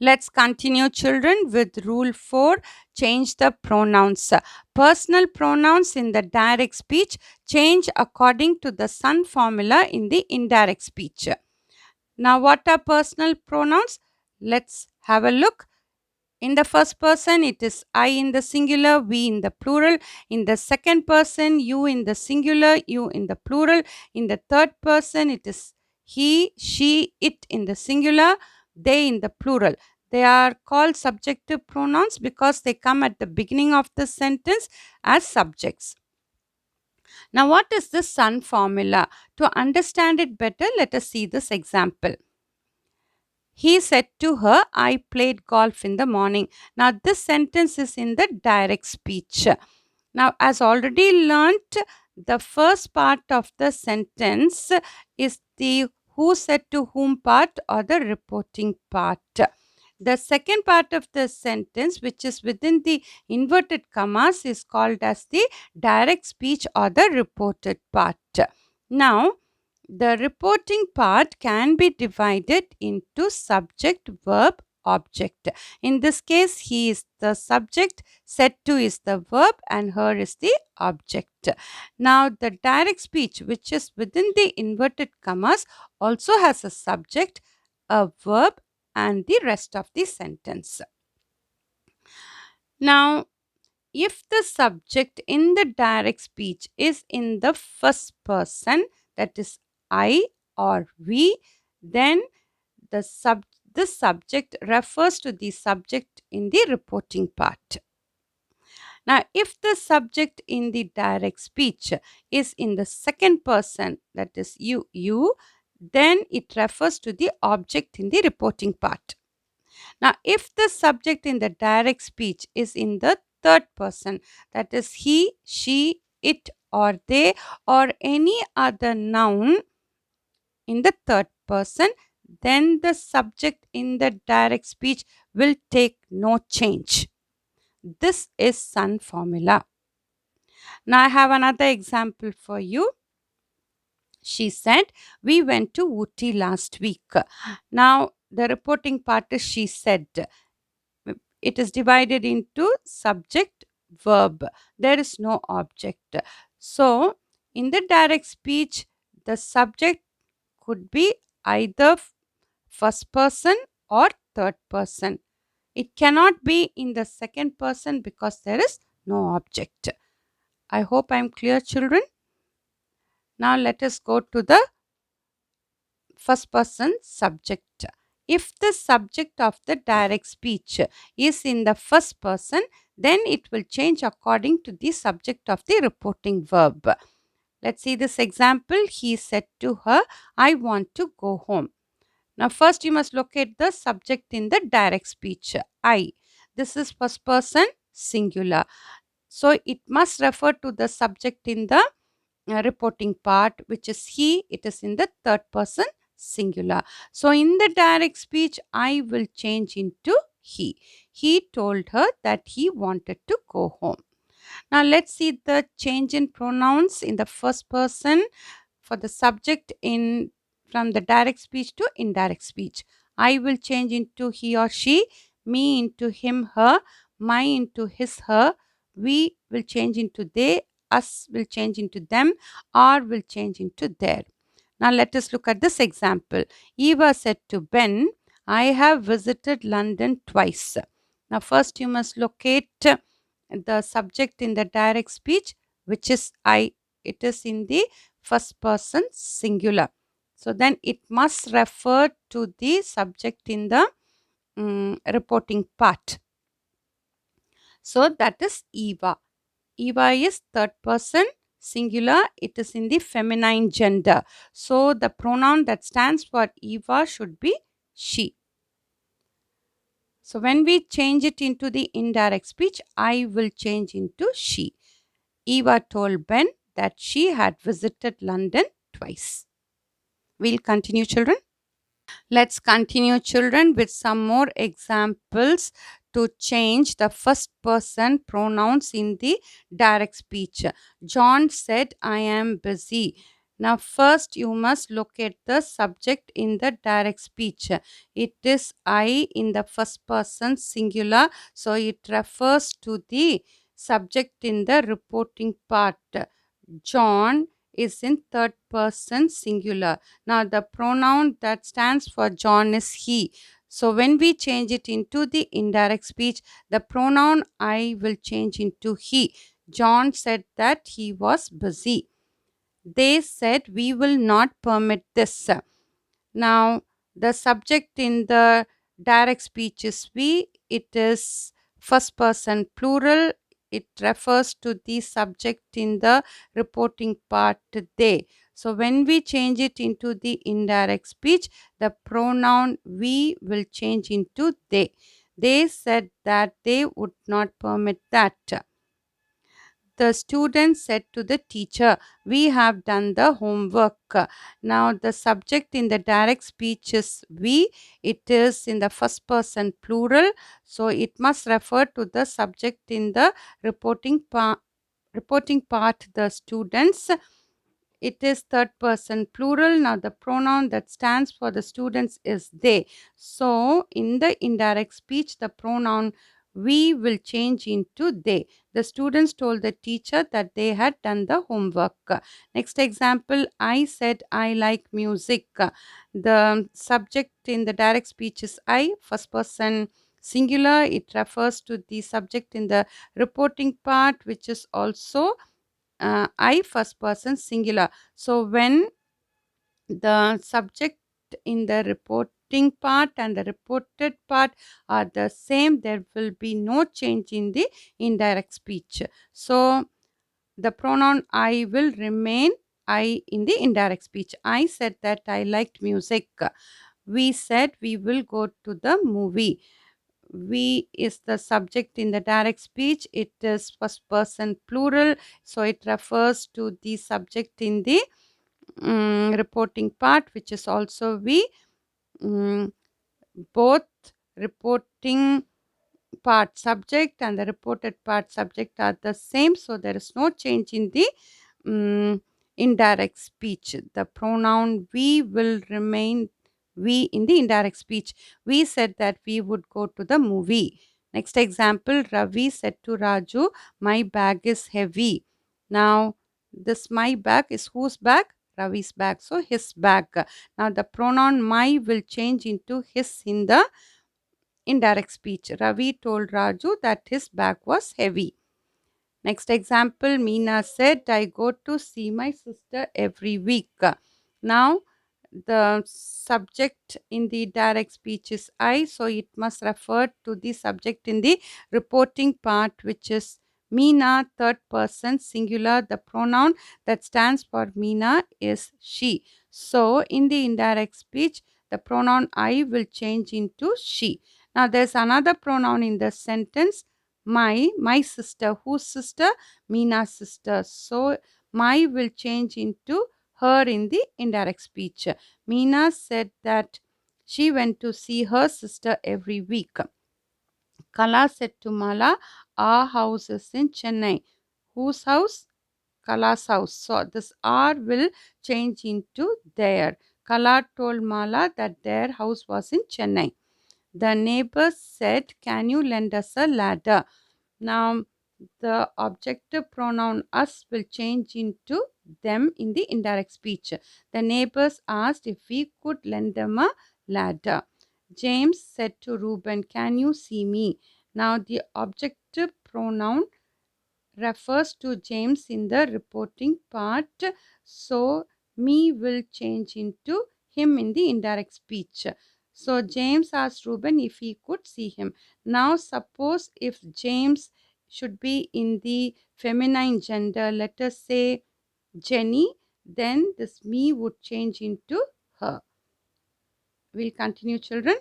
Let's continue, children, with rule 4. Change the pronouns. Personal pronouns in the direct speech change according to the Sun formula in the indirect speech. Now, what are personal pronouns? Let's have a look. In the first person, it is I in the singular, we in the plural. In the second person, you in the singular, you in the plural. In the third person, it is he, she, it in the singular, they in the plural. They are called subjective pronouns because they come at the beginning of the sentence as subjects. Now, what is the Sun formula? To understand it better, let us see this example. He said to her, I played golf in the morning. Now, this sentence is in the direct speech. Now, as already learnt, the first part of the sentence is the who said to whom part or the reporting part. The second part of the sentence, which is within the inverted commas, is called as the direct speech or the reported part. Now, the reporting part can be divided into subject, verb, object. In this case, he is the subject, said to is the verb, and her is the object. Now, the direct speech, which is within the inverted commas, also has a subject, a verb, and the rest of the sentence. Now, if the subject in the direct speech is in the first person, that is I or we, then this subject refers to the subject in the reporting part. Now, if the subject in the direct speech is in the second person, that is you, then it refers to the object in the reporting part. Now, if the subject in the direct speech is in the third person, that is he, she, it, or they, or any other noun in the third person, then the subject in the direct speech will take no change. This is Sun formula. Now, I have another example for you. She said, we went to Ooty last week. Now, the reporting part is she said. It is divided into subject, verb. There is no object. So, in the direct speech, the subject could be either first person or third person. It cannot be in the second person because there is no object. I hope I am clear, children. Now, let us go to the first person subject. If the subject of the direct speech is in the first person, then it will change according to the subject of the reporting verb. Let's see this example. He said to her, I want to go home. Now, first you must locate the subject in the direct speech. I. This is first person singular. So, it must refer to the subject in the reporting part, which is he. It is in the third person singular. So, in the direct speech, I will change into he. He told her that he wanted to go home. Now, let's see the change in pronouns in the first person for the subject in from the direct speech to indirect speech. I will change into he or she, me into him, her, my into his, her, we will change into they, us will change into them, our will change into their. Now let us look at this example. Eva said to Ben, I have visited London twice. Now first you must locate the subject in the direct speech, which is I. It is in the first person singular. So then it must refer to the subject in the reporting part. So that is Eva. Eva is third person singular. It is in the feminine gender. So the pronoun that stands for Eva should be she. So when we change it into the indirect speech, I will change into she. Eva told Ben that she had visited London twice. We'll continue, children. Let's continue, children, with some more examples to change the first person pronouns in the direct speech. John said, I am busy. Now, first you must locate the subject in the direct speech. It is I in the first person singular, so it refers to the subject in the reporting part. John is in third person singular. Now, the pronoun that stands for John is he. So, when we change it into the indirect speech, the pronoun I will change into he. John said that he was busy. They said we will not permit this. Now, the subject in the direct speech is we. It is first person plural. It refers to the subject in the reporting part they. So, when we change it into the indirect speech, the pronoun we will change into they. They said that they would not permit that. The student said to the teacher, we have done the homework. Now, the subject in the direct speech is we. It is in the first person plural. So, it must refer to the subject in the reporting part, the students. It is third person plural. Now, the pronoun that stands for the students is they. So, in the indirect speech, the pronoun we will change into they. The students told the teacher that they had done the homework. Next example, I said I like music. The subject in the direct speech is I, first person singular. It refers to the subject in the reporting part, which is also I, first person singular. So when the subject in the reporting part and the reported part are the same, there will be no change in the indirect speech. So the pronoun I will remain I in the indirect speech. I said that I liked music. We said we will go to the movie. We is the subject in the direct speech. It is first person plural, so it refers to the subject in the reporting part, which is also we. Mm, Both reporting part subject and the reported part subject are the same, so there is no change in the indirect speech. The pronoun we will remain we in the indirect speech. We said that we would go to the movie. Next example, Ravi said to Raju, my bag is heavy. Now, this my bag is whose bag? Ravi's bag. So, his bag. Now, the pronoun my will change into his in the indirect speech. Ravi told Raju that his bag was heavy. Next example, Meena said, I go to see my sister every week. Now, the subject in the direct speech is I, so it must refer to the subject in the reporting part, which is Meena, third person singular. The pronoun that stands for Meena is she. So, in the indirect speech, the pronoun I will change into she. Now, there's another pronoun in the sentence, my sister. Whose sister? Meena's sister. So, my will change into her in the indirect speech. Meena said that she went to see her sister every week. Kala said to Mala, our house is in Chennai. Whose house? Kala's house. So this R will change into their. Kala told Mala that their house was in Chennai. The neighbors said, can you lend us a ladder? Now, the objective pronoun us will change into them in the indirect speech. The neighbors asked if we could lend them a ladder. James said to Reuben, can you see me? Now, the objective pronoun refers to James in the reporting part. So, me will change into him in the indirect speech. So, James asked Reuben if he could see him. Now, suppose if James should be in the feminine gender, let us say Jenny, then this me would change into her. We'll continue, children.